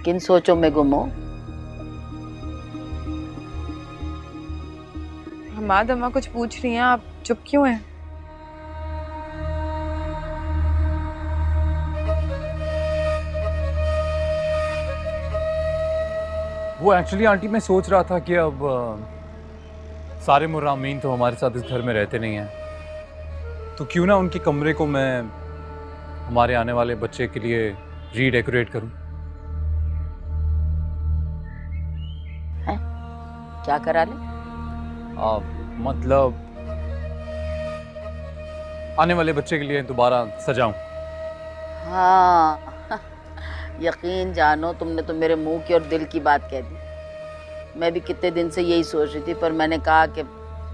किन सोचों में गुम हो? हमाद अम्मा कुछ पूछ रही हैं, आप चुप क्यों हैं? वो एक्चुअली आंटी मैं सोच रहा था कि अब सारे मुर्रामीन तो हमारे साथ इस घर में रहते नहीं हैं, तो क्यों ना उनके कमरे को मैं हमारे आने वाले बच्चे के लिए रीडेकोरेट करूं। हैं? क्या करा ले? मतलब आने वाले बच्चे के लिए दोबारा सजाऊं। हाँ यकीन जानो तुमने तो मेरे मुंह की और दिल की बात कह दी। मैं भी कितने दिन से यही सोच रही थी, पर मैंने कहा कि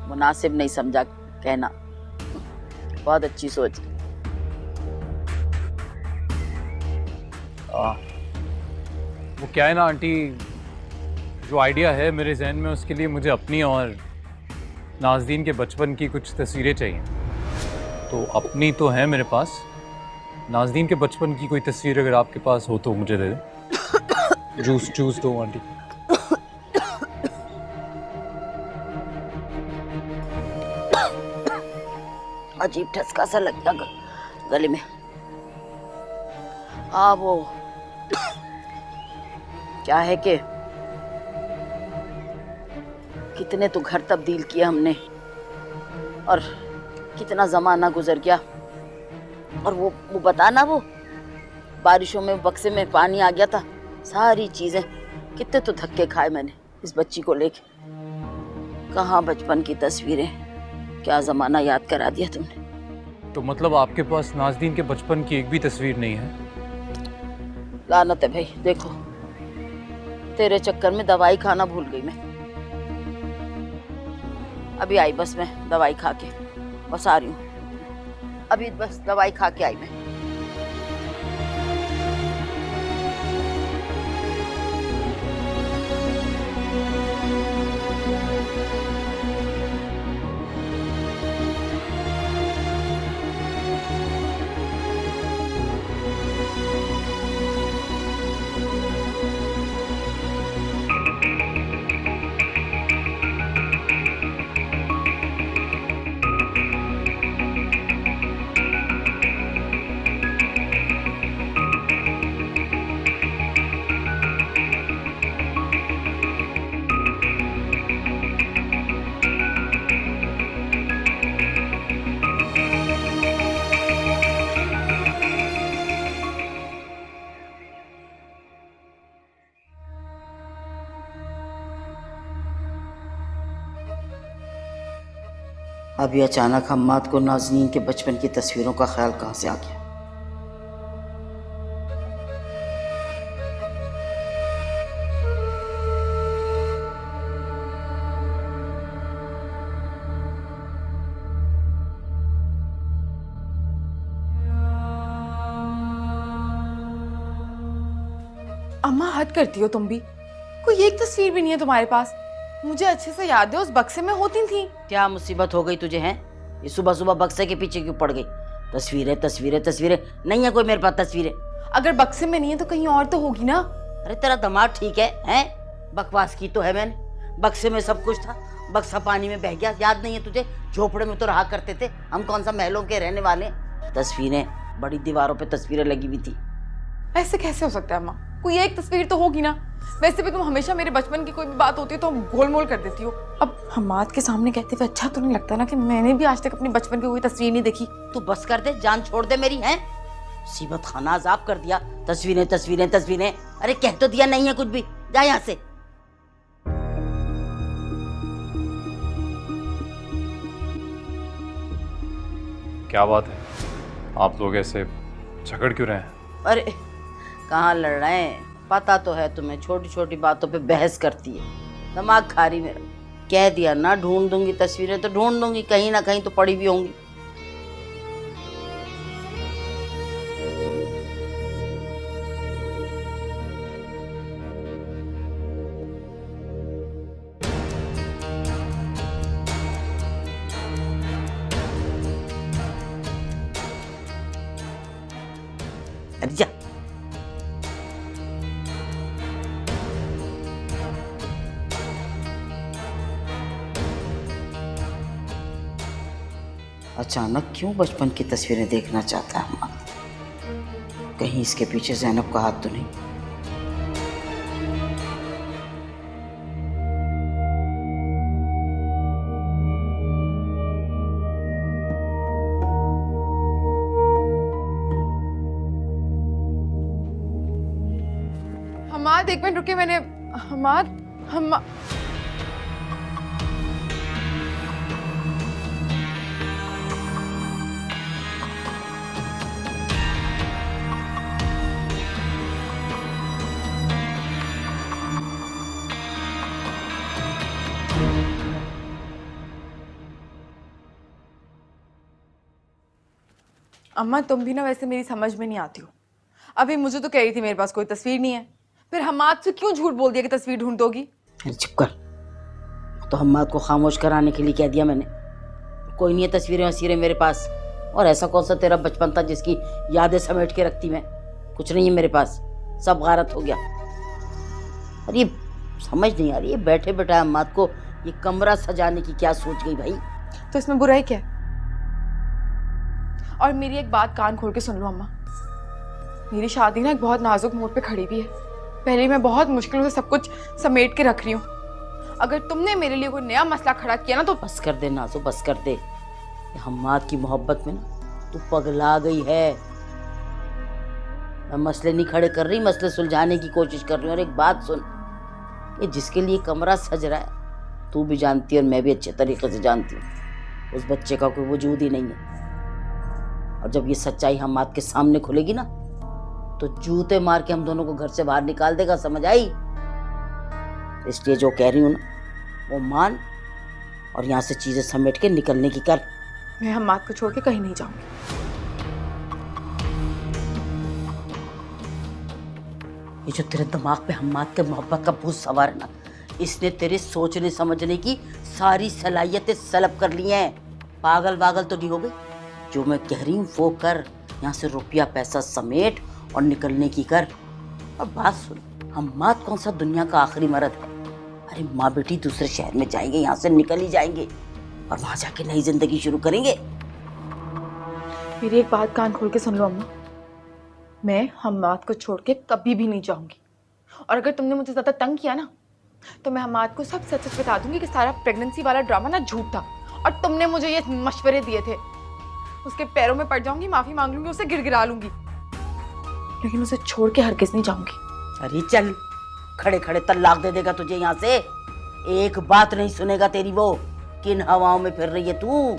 मुनासिब नहीं समझा कहना। बहुत अच्छी सोच। वो क्या है ना आंटी, जो आइडिया है मेरे जहन में उसके लिए मुझे अपनी और नाज़दीन के बचपन की कुछ तस्वीरें चाहिए। तो अपनी तो है मेरे पास, नाज़दीन के बचपन की कोई तस्वीर अगर आपके पास हो तो मुझे दे दे। जूस दो आंटी। अजीब ठसका सा लग गया गले में। हाँ वो क्या है कि कितने तो घर तब्दील किए हमने और कितना जमाना गुजर गया। और वो बताना, वो बारिशों में बक्से में पानी आ गया था, सारी चीजें, कितने तो धक्के खाए मैंने इस बच्ची को लेके। कहाँ बचपन की तस्वीरें, क्या जमाना याद करा दिया तुमने। तो मतलब आपके पास नाज़दीन के बचपन की एक भी तस्वीर नहीं है? लानत है भाई। देखो तेरे चक्कर में दवाई खाना भूल गई मैं। अभी आई बस मैं दवाई खा के, बस आ रही हूँ। अभी बस दवाई खा के आई मैं। अभी अचानक हम्माद को नाज़नीन के बचपन की तस्वीरों का ख्याल कहाँ से आ गया। अम्मा हद करती हो तुम भी। कोई एक तस्वीर भी नहीं है तुम्हारे पास। मुझे अच्छे से याद है उस बक्से में होती थी। क्या मुसीबत हो गई तुझे? हैं ये सुबह सुबह बक्से के पीछे क्यों पड़ गई? तस्वीरें तस्वीरें तस्वीरें, नहीं है कोई मेरे पास तस्वीरें। अगर बक्से में नहीं है तो कहीं और तो होगी ना। अरे तेरा दिमाग ठीक है? हैं बकवास की तो है मैंने। बक्से में सब कुछ था, बक्सा पानी में बह गया। याद नहीं है तुझे? झोपड़े में तो रहा करते थे हम, कौन सा महलों के रहने वाले। तस्वीरें, बड़ी दीवारों पे तस्वीरें लगी हुई थी। ऐसे कैसे हो सकता है अम्मा? कोई एक तस्वीर तो होगी ना। वैसे भी तुम हमेशा मेरे बचपन की कोई भी बात होती है तो गोलमोल कर देती हो। अब हम्माद के सामने कहते हुए अच्छा तो नहीं लगता ना कि मैंने भी आज तक अपने बचपन की कोई तस्वीर नहीं देखी। तू बस कर दे, जान छोड़ दे मेरी। है मुसीबत खाना अजाब कर दिया। तस्वीरें तस्वीरें तस्वीरें, अरे कह तो दिया नहीं है कुछ भी, जा यहाँ से। क्या बात है, आप लोग ऐसे झगड़ क्यों रहे हैं? अरे कहाँ लड़ रहे हैं, पता तो है तुम्हें, छोटी छोटी बातों पे बहस करती है। दिमाग खा रही मेरा। कह दिया ना ढूंढ दूंगी तस्वीरें, तो ढूंढ दूंगी, कहीं ना कहीं तो पड़ी भी होंगी। अरे जा। अचानक क्यों बचपन की तस्वीरें देखना चाहता है हमाद? कहीं इसके पीछे ज़ैनब का हाथ तो नहीं? हमाद एक मिनट रुके, मैंने हमाद हम अम्मा तुम भी ना वैसे मेरी समझ में नहीं आती हो। अभी मुझे तो कह रही थी मेरे पास कोई तस्वीर नहीं है, फिर हमाद से क्यों झूठ बोल दिया कि तस्वीर ढूंढ दोगी? अरे चुप कर। तो हम्माद को खामोश कराने के लिए कह दिया मैंने। कोई नहीं है तस्वीरें वसीरें मेरे पास। और ऐसा कौन सा तेरा बचपन था जिसकी यादें समेट के रखती मैं? कुछ नहीं है मेरे पास, सब गारत हो गया। और ये समझ नहीं आ रही है, बैठे बैठे हम्माद को ये कमरा सजाने की क्या सोच गई भाई? तो इसमें बुराई क्या है? और मेरी एक बात कान खोल के सुन लो अम्मा, मेरी शादी ना एक बहुत नाजुक मोड़ पे खड़ी भी है। पहले मैं बहुत मुश्किलों से सब कुछ समेट के रख रही हूँ। अगर तुमने मेरे लिए कोई नया मसला खड़ा किया ना तो बस कर दे नाजो, बस कर दे। हम्माद की मोहब्बत में ना तू पगला गई है। मैं मसले नहीं खड़े कर रही, मसले सुलझाने की कोशिश कर रही हूँ। और एक बात सुन, ये जिसके लिए कमरा सज रहा है तू भी जानती है और मैं भी अच्छे तरीके से जानती हूँ, उस बच्चे का कोई वजूद ही नहीं है। और जब ये सच्चाई हम्माद के सामने खुलेगी ना तो जूते मार के हम दोनों को घर से बाहर निकाल देगा, समझ आई? इसलिए जो कह रही हूँ ना वो मान, और यहाँ से चीजें समेट के निकलने की कर। मैं हम्माद को छोड़ के कहीं नहीं जाऊंगी। ये जो तेरे दिमाग पे हम्माद के मोहब्बत का भूत सवार है ना, इसने तेरे सोचने समझने की सारी सलाहियतें सलब कर ली हैं। पागल वागल तो नहीं हो गई? जो मैं कह रही हूँ वो कर। यहाँ से रुपया पैसा समेट और निकलने की कर। और बात सुन, हम्माद कौन सा दुनिया का आखिरी मर्द है? अरे माँ बेटी दूसरे शहर में जाएंगे, यहाँ से निकल ही जाएंगे और वहां जाके नई जिंदगी शुरू करेंगे। मेरी एक बात कान खोल के सुन लो अम्मा, मैं हम्माद को छोड़ के कभी भी नहीं जाऊंगी। और अगर तुमने मुझे ज्यादा तंग किया ना तो मैं हम्माद को सब सच सच बता दूंगी कि सारा प्रेगनेंसी वाला ड्रामा ना झूठ था और तुमने मुझे ये मशवरे दिए थे। उसके पैरों में पड़ जाऊंगी, माफी मांग लूंगी, उसे गिड़गिड़ा लूंगी, लेकिन उसे छोड़ के हरगिज नहीं जाऊंगी। अरे चल, खड़े खड़े तलाक दे देगा तुझे यहाँ से। एक बात नहीं सुनेगा तेरी वो। किन हवाओं में फिर रही है तू?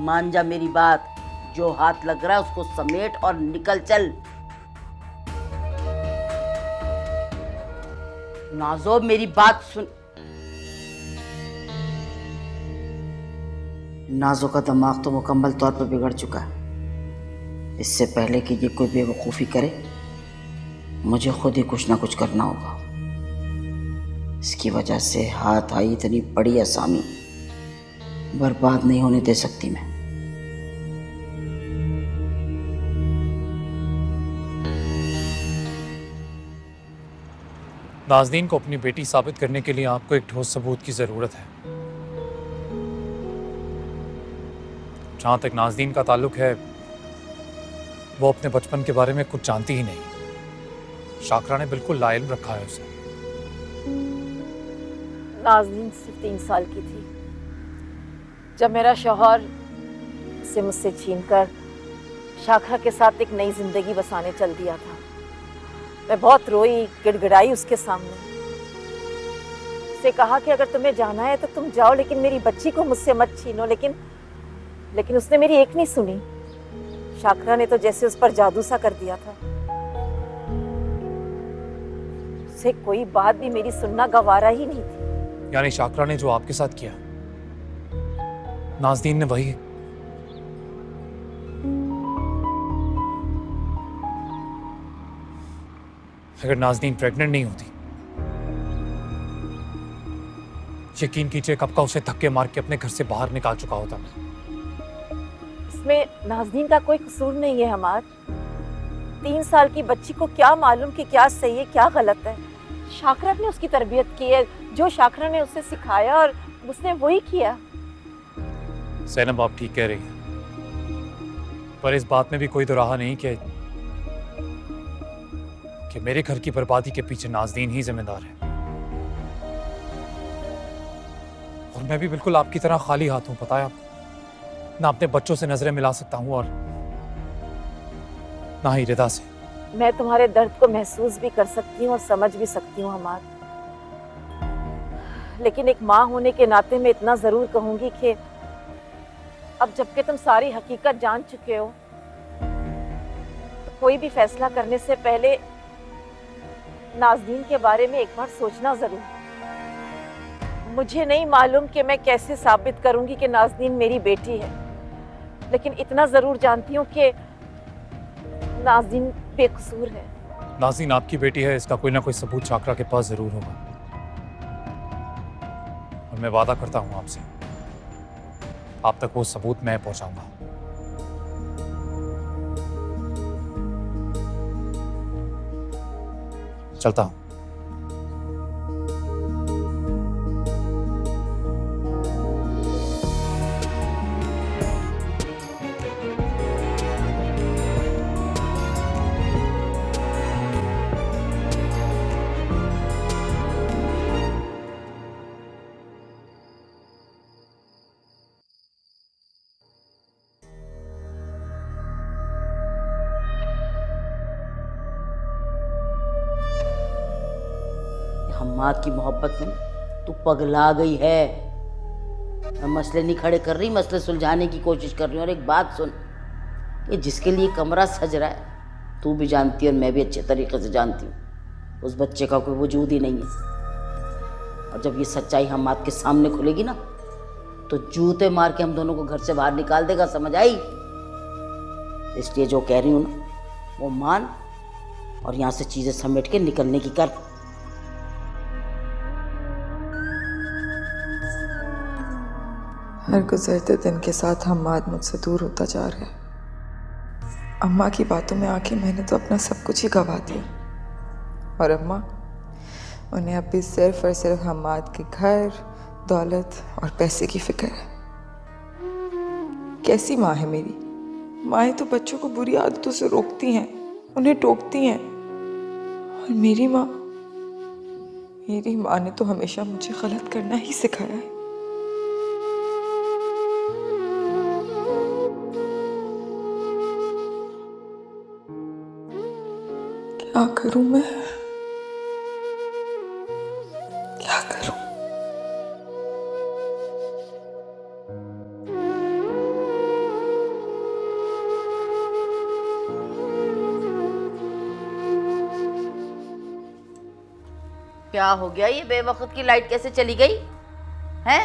मान जा मेरी बात, जो हाथ लग रहा है उसको समेट और निकल चल। नाजो मेरी बात सुन। नाजो का दिमाग तो मुकम्मल तौर पर बिगड़ चुका है। इससे पहले कि ये कोई बेवकूफ़ी करे मुझे खुद ही कुछ ना कुछ करना होगा। इसकी वजह से हाथ आई इतनी बड़ी असामी बर्बाद नहीं होने दे सकती मैं। नाज़नीन को अपनी बेटी साबित करने के लिए आपको एक ठोस सबूत की ज़रूरत है। जहाँ तक नाज़नीन का ताल्लुक है, वो अपने बचपन के बारे में कुछ जानती ही नहीं। शाकरा ने बिल्कुल लाइल्म रखा है उसे। नाज़नीन सिर्फ 3 साल की थी जब मेरा शौहर उसे मुझसे छीनकर शाखरा के साथ एक नई जिंदगी बसाने चल दिया था। मैं बहुत रोई, गिड़गिड़ाई उसके सामने। उसे कहा कि अगर तुम्हें जाना है तो तुम जाओ, लेकिन मेरी बच्ची को मुझसे मत छीनो। लेकिन उसने मेरी एक नहीं सुनी। शाकरा ने तो जैसे उस पर जादू सा कर दिया था। उसे कोई बात भी मेरी सुनना गवारा ही नहीं थी। यानी शाकरा ने जो आपके साथ किया, नाज़नीन ने वही। अगर नाज़नीन प्रेग्नेंट नहीं होती, यकीन कीजिए कब का उसे धक्के मार के अपने घर से बाहर निकाल चुका होता मैं। इसमें नाज़नीन का कोई कसूर नहीं है हमार। 3 साल की बच्ची को क्या मालूम कि क्या सही है क्या गलत है। शाकरा ने उसकी तरबियत की है, जो शाकरा ने उसे सिखाया और उसने वही किया। ज़ैनब आप ठीक कह रही हैं। पर इस बात में भी कोई दोराहा नहीं कि मेरे घर की बर्बादी के पीछे नाज़नीन ही जिम्मेदार है। और मैं भी बिल्कुल आपकी तरह खाली हाथ हूं, पता है आपको। ना अपने बच्चों से नजरें मिला सकता हूं और ना ही रिदा से। मैं तुम्हारे दर्द को महसूस भी कर सकती हूँ और समझ भी सकती हूँ हमार, लेकिन एक माँ होने के नाते मैं इतना जरूर कहूंगी कि अब जबकि तुम सारी हकीकत जान चुके हो, तो कोई भी फैसला करने से पहले नाज़नीन के बारे में एक बार सोचना जरूर। मुझे नहीं मालूम कि मैं कैसे साबित करूंगी कि नाज़नीन मेरी बेटी है, लेकिन इतना जरूर जानती हूँ कि नाज़नीन बेकसूर है। नाज़नीन आपकी बेटी है, इसका कोई ना कोई सबूत शाकरा के पास जरूर होगा। और मैं वादा करता हूं आपसे, आप तक वो सबूत मैं पहुंचाऊंगा। चलता हूं। हम्माद की मोहब्बत में तू पगला गई है। मैं मसले नहीं खड़े कर रही, मसले सुलझाने की कोशिश कर रही हूँ। और एक बात सुन, ये जिसके लिए कमरा सज रहा है, तू भी जानती है और मैं भी अच्छे तरीके से जानती हूँ, उस बच्चे का कोई वजूद ही नहीं है। और जब ये सच्चाई हम्माद के सामने खुलेगी ना, तो जूते मार के हम दोनों को घर से बाहर निकाल देगा, समझ आई? इसलिए जो कह रही हूँ ना, वो मान और यहाँ से चीज़ें समेट के निकलने की कर। हर गुजरते दिन के साथ हम्माद मुझसे दूर होता जा रहा है। अम्मा की बातों में आके मैंने तो अपना सब कुछ ही गवा दिया, और अम्मा, उन्हें अब भी सिर्फ और सिर्फ हम्माद के घर, दौलत और पैसे की फिक्र है। कैसी माँ है मेरी? माएँ तो बच्चों को बुरी आदतों से रोकती हैं, उन्हें टोकती हैं, और मेरी माँ ने तो हमेशा मुझे गलत करना ही सिखाया है। क्या करूं मैं? क्या करूं? क्या हो गया? ये बेवक्त की लाइट कैसे चली गई है?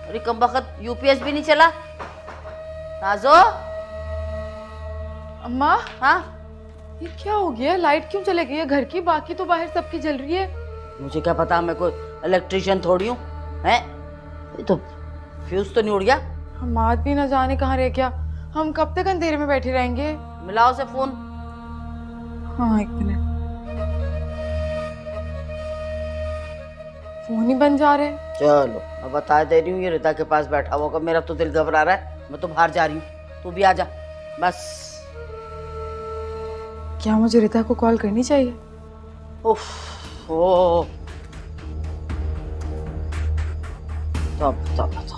और ये कम वक्त यूपीएस भी नहीं चला। नाजो, अम्मा, हाँ ये क्या हो गया? लाइट क्यों चली गई है घर की? बाकी तो बाहर सबकी जल रही है। मुझे क्या पता, मैं कोई इलेक्ट्रिशियन थोड़ी हूँ हैं? ये तो फ्यूज तो नहीं उड़ गया? हम्माद भी न जाने कहाँ रह गया। हम कब तक अंधेरे में बैठे रहेंगे? मिलाओ से फोन। हाँ, एक मिनट। फोन ही बन जा रहे। चलो, मैं बता दे रही हूँ, ये रिता के पास बैठा होगा। मेरा तो दिल घबरा रहा है, मैं तो बाहर जा रही हूँ, तू भी आ जा बस। क्या मुझे रिता को कॉल करनी चाहिए? उफ, ओ, चल।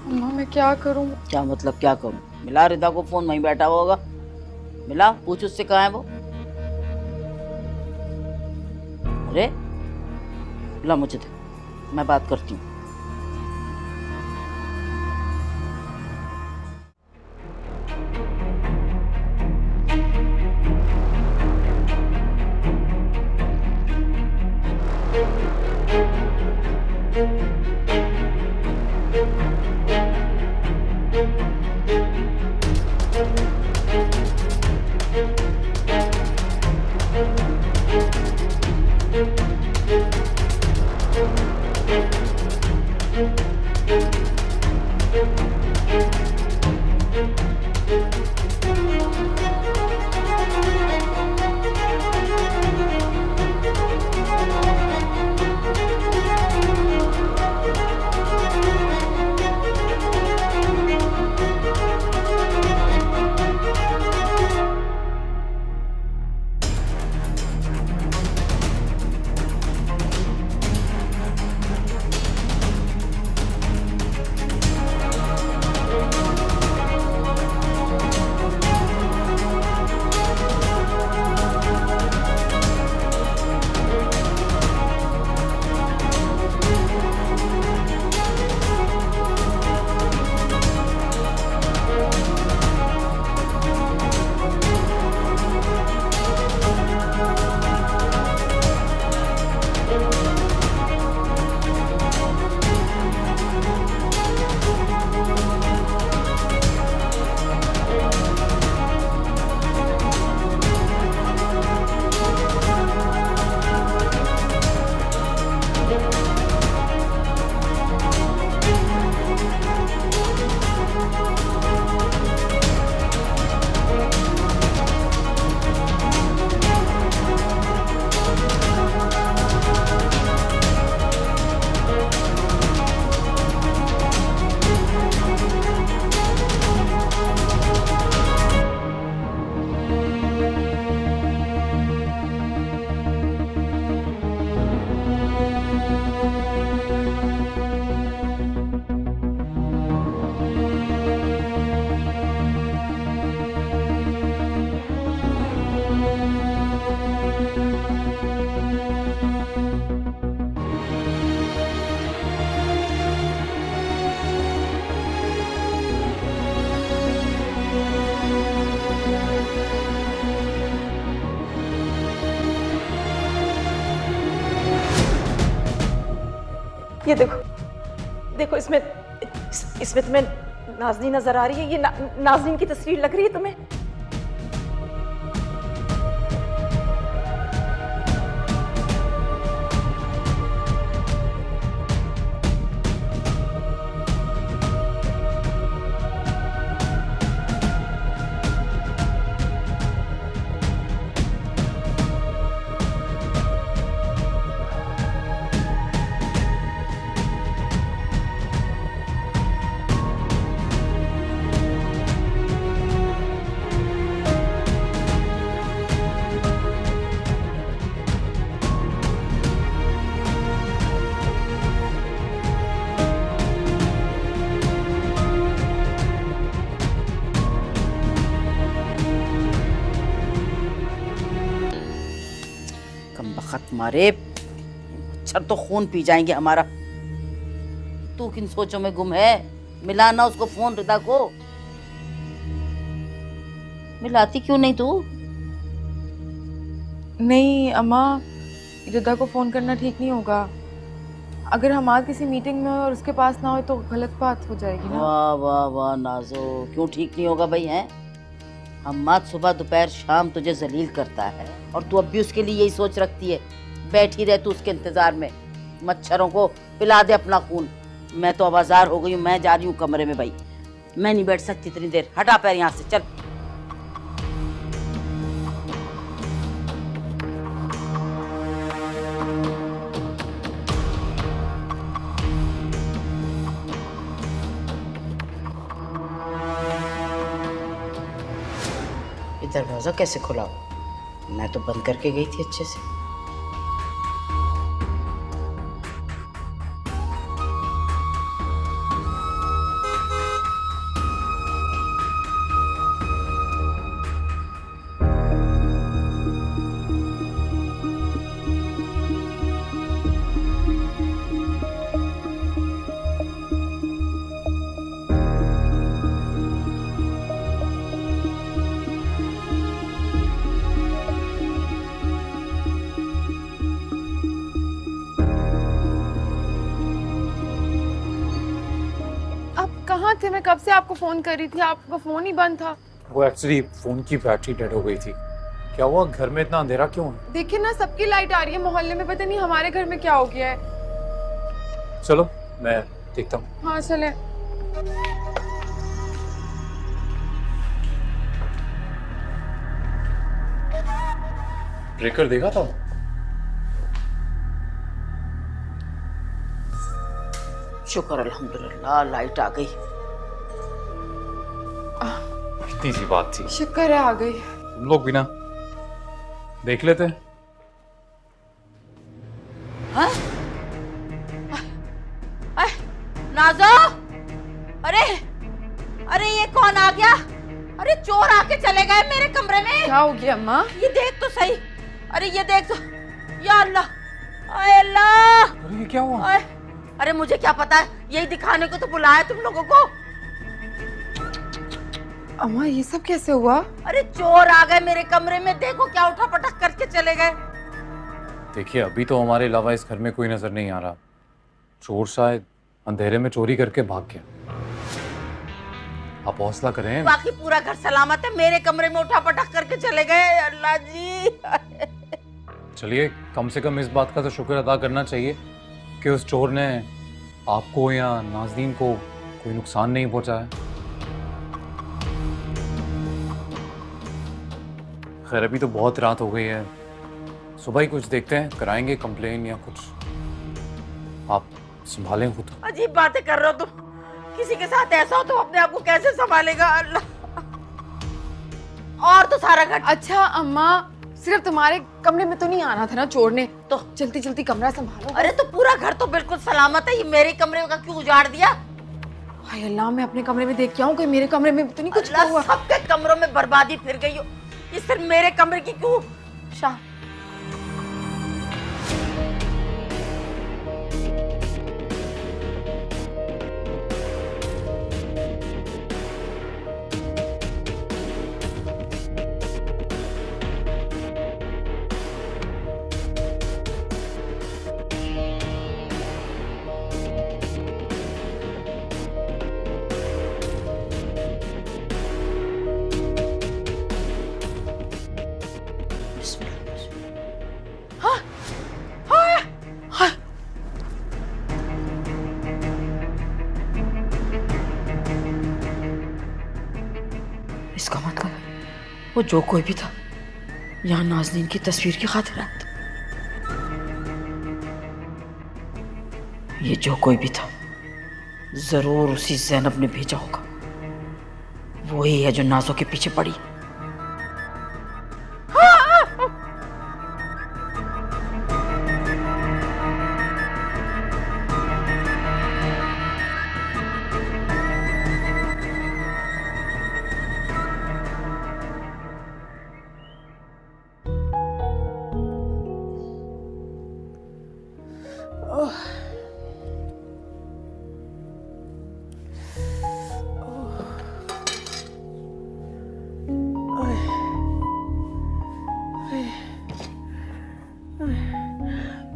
अम्मा, मैं क्या करूं? क्या मतलब क्या करूं? मिला रिदा को फोन, वहीं बैठा हुआ होगा, मिला, पूछ उससे कहाँ है वो। अरे ला, मुझे दे, मैं बात करती हूँ। ये देखो, देखो इसमें इसमें तुम्हें नाज़नीन नजर आ रही है? ये नाज़नीन की तस्वीर लग रही है तुम्हें? कम बखत मारे, मच्छर तो खून पी जाएंगे हमारा। तू किन सोचों में गुम है? मिलाना उसको फोन रिदा को। मिलाती क्यों नहीं तू? नहीं अम्मा, रिदा को फ़ोन करना ठीक नहीं होगा। अगर हमाद किसी मीटिंग में हो और उसके पास ना हो तो गलत बात हो जाएगी ना। वाह वाह वाह नाजो, क्यों ठीक नहीं होगा भाई? हैं हम्माद सुबह दोपहर शाम तुझे जलील करता है और तू अब भी उसके लिए यही सोच रखती है। बैठी रह तू उसके इंतजार में। मच्छरों को पिला दे अपना खून। मैं तो आवाजार हो गई हूँ, मैं जा रही हूँ कमरे में भाई। मैं नहीं बैठ सकती इतनी देर। हटा पैर यहाँ से, चल। ये दरवाजा कैसे खुला हो? मैं तो बंद करके गई थी अच्छे से। कहाँ थे? मैं कब से आपको फोन कर रही थी, आपका फोन ही बंद था। वो एक्चुअली फोन की बैटरी डेड हो गई थी। क्या हुआ, घर में इतना अंधेरा क्यों है? देखिए ना, सबकी लाइट आ रही है मोहल्ले में, पता नहीं हमारे घर में क्या हो गया है। चलो मैं देखता हूँ। हाँ चले। ब्रेकर देखा था? शुक्र अल्हम्दुलिल्लाह लाइट आ गई। इतनी सी बात थी। शुक्र है आ गई। तुम लोग भी ना देख लेते। हाँ? नाज़ो, अरे अरे ये कौन आ गया? अरे चोर आके चले गए मेरे कमरे में। क्या हो गया अम्मा? ये देख तो सही। अरे ये देख तो, या अल्लाह, आए अल्लाह। अरे ये क्या हुआ? अरे मुझे क्या पता है, यही दिखाने को तो बुलाया तुम लोगों को। अम्मा ये सब कैसे हुआ? अरे चोर आ गए मेरे कमरे में, देखो क्या उठा पटक करके चले गए। देखिए अभी तो हमारे अलावा इस घर में कोई नजर नहीं आ रहा। चोर शायद अंधेरे में चोरी करके भाग गया। आप हौसला करें। बाकी पूरा घर सलामत है, मेरे कमरे में उठा पटक करके चले गए। अल्लाह जी। चलिए कम से कम इस बात का तो शुक्र अदा करना चाहिए कि उस चोर ने आपको या नाज़नीन को कोई नुकसान नहीं पहुंचाया। खैर अभी तो बहुत रात हो गई है, सुबह ही कुछ देखते हैं, कराएंगे कंप्लेन या कुछ। आप संभालें खुद। अजीब बातें कर रहे हो तुम। किसी के साथ ऐसा हो तो अपने आप को कैसे संभालेगा? अल्लाह। और तो सारा घर। अच्छा अम्मा, सिर्फ तुम्हारे कमरे में तो नहीं आना था ना चोर ने, तो जल्दी जल्दी कमरा संभालो। अरे तो पूरा घर तो बिल्कुल सलामत है, ये मेरे कमरे का क्यों उजाड़ दिया? हाय अल्लाह, मैं अपने कमरे में देख के आऊं, कोई मेरे कमरे में तो नहीं कुछ अल्लाह, हुआ। सबके कमरों में बर्बादी फिर गई हो, ये सिर्फ मेरे कमरे की क्यों? 啊 शाह, वो जो कोई भी था यहाँ नाज़नीन की तस्वीर की खातिर आया था। ये जो कोई भी था जरूर उसी ज़ैनब ने भेजा होगा। वही है जो नाजों के पीछे पड़ी।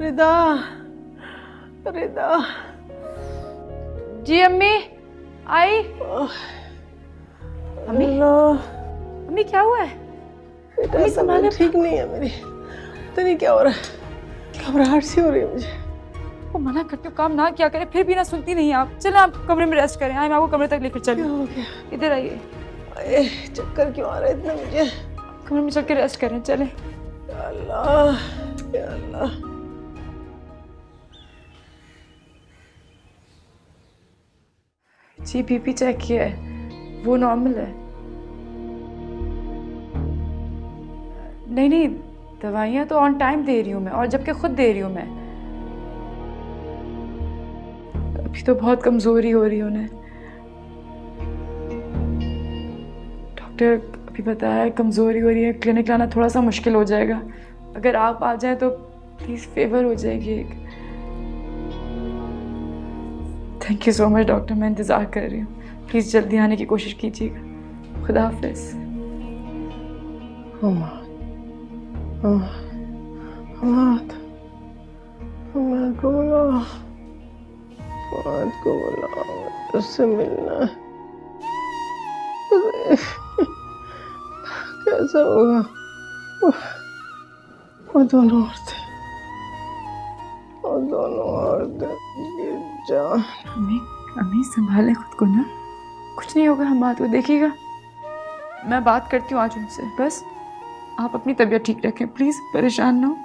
रिदा, रिदा। जी अम्मी आई। अम्मी अम्मी क्या हुआ है? बेटा संभाले, ठीक नहीं है मेरी। पता नहीं क्या हो रहा है, घबराहट सी हो रही है मुझे। वो मना करती हूँ काम ना किया करे, फिर भी ना सुनती नहीं आप। चले आप कमरे में रेस्ट करें। आए मैं आपको कमरे तक लेकर चली। क्या हो गया? इधर आइए। चक्कर क्यों आ रहा है इतना मुझे? कमरे में चल के रेस्ट करें। चले। या अल्लाह, या अल्लाह। जी बीपी चेक किया है, वो नॉर्मल है। नहीं नहीं, दवाइयाँ तो ऑन टाइम दे रही हूँ मैं, और जबकि खुद दे रही हूँ मैं। अभी तो बहुत कमजोरी हो रही है उन्हें। डॉक्टर अभी बताया कमजोरी हो रही है, क्लिनिक लाना थोड़ा सा मुश्किल हो जाएगा। अगर आप आ जाएं तो प्लीज़ फेवर हो जाएगी एक। Thank you so much doctor, मैं इंतज़ार कर रही हूँ। प्लीज़ जल्दी आने की कोशिश कीजिएगा। खुदा हाफिज़। को बुलाओ, उससे मिलना है। कैसा होगा? वो दोनों औरतें जान। अम्मी संभालें खुद को ना, कुछ नहीं होगा। हम बात को देखिएगा, मैं बात करती हूँ आज उनसे। बस आप अपनी तबीयत ठीक रखें प्लीज़, परेशान ना हो।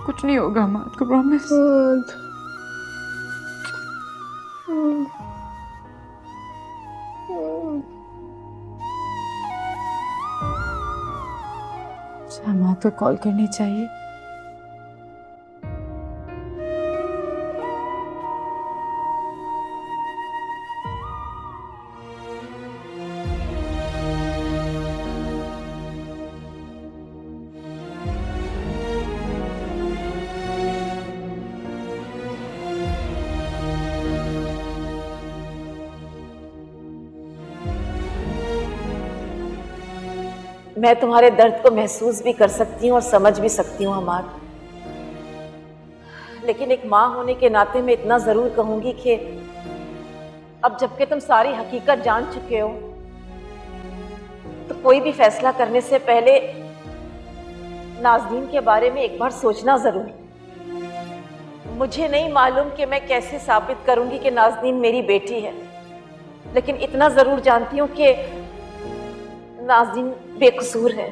कुछ नहीं होगा, हम आपको प्रॉमिस। हम आपको कॉल करनी चाहिए। मैं तुम्हारे दर्द को महसूस भी कर सकती हूँ और समझ भी सकती हूँ हमार, लेकिन एक माँ होने के नाते मैं इतना जरूर कहूंगी कि अब जबकि तुम सारी हकीकत जान चुके हो, तो कोई भी फैसला करने से पहले नाज़नीन के बारे में एक बार सोचना जरूर। मुझे नहीं मालूम कि मैं कैसे साबित करूंगी कि नाज़नीन मेरी बेटी है, लेकिन इतना जरूर जानती हूँ कि नाज़नीन बेकसूर है।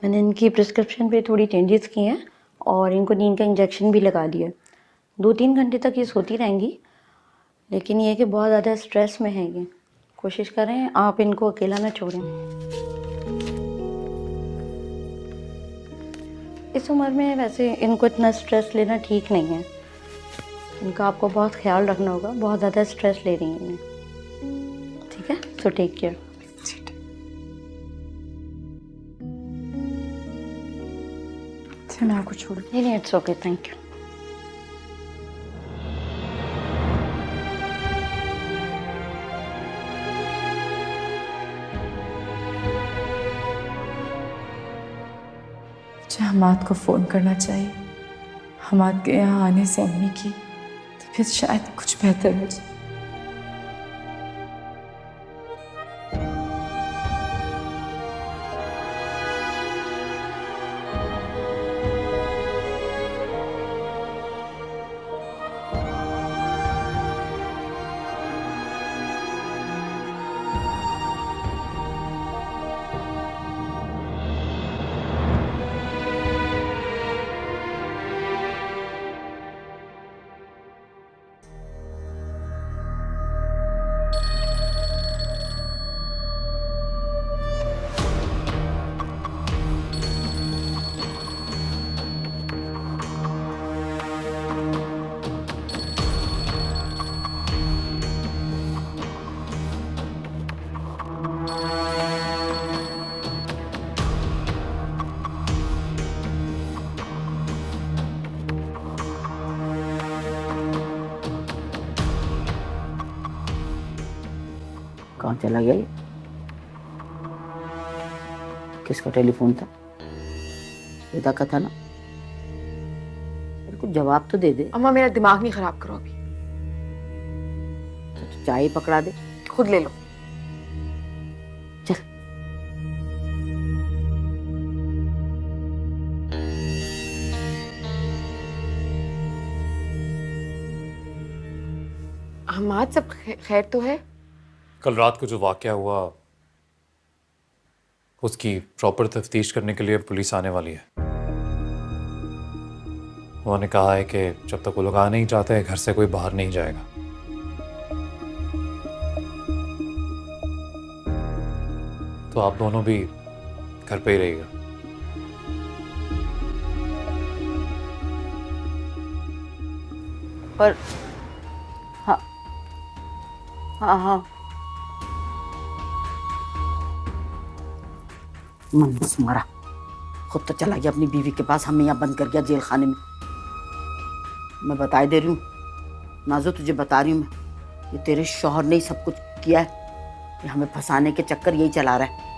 मैंने इनकी प्रिस्क्रिप्शन पे थोड़ी चेंजेस किए हैं और इनको नींद का इंजेक्शन भी लगा दिया। 2-3 घंटे तक ये सोती रहेंगी, लेकिन ये कि बहुत ज़्यादा स्ट्रेस में है ये। कोशिश करें आप इनको अकेला ना छोड़ें। इस उम्र में वैसे इनको इतना स्ट्रेस लेना ठीक नहीं है। इनका आपको बहुत ख्याल रखना होगा, बहुत ज़्यादा स्ट्रेस ले रही हैं इन्हें। ठीक है, सो टेक केयर। मैं आपको छोड़। नहीं, it's okay, thank you. Hamad को फ़ोन करना चाहिए। हमाद के यहाँ आने से अम्मी की फिर शायद कुछ बेहतर हो जाए। कहाँ चला गया ये? किसका टेलीफोन था? वेदा का था ना? अरे कुछ जवाब तो दे दे। अम्मा मेरा दिमाग नहीं खराब करो अभी, तो चाय पकड़ा दे। खुद ले लो। चल। हमाद सब खैर तो है? कल रात को जो वाकया हुआ उसकी प्रॉपर तफ्तीश करने के लिए पुलिस आने वाली है। उन्होंने कहा है कि जब तक वो लोग आ नहीं चाहते घर से कोई बाहर नहीं जाएगा। तो आप दोनों भी घर पे ही रहिएगा। पर हाँ हाँ हाँ मन बस मारा, खुद तो चला गया अपनी बीवी के पास, हमें यहाँ बंद कर गया जेल खाने में। मैं बताए दे रही हूँ नाजो, तुझे बता रही हूँ मैं, ये तेरे शौहर ने ही सब कुछ किया है। ये हमें फंसाने के चक्कर यही चला रहा है।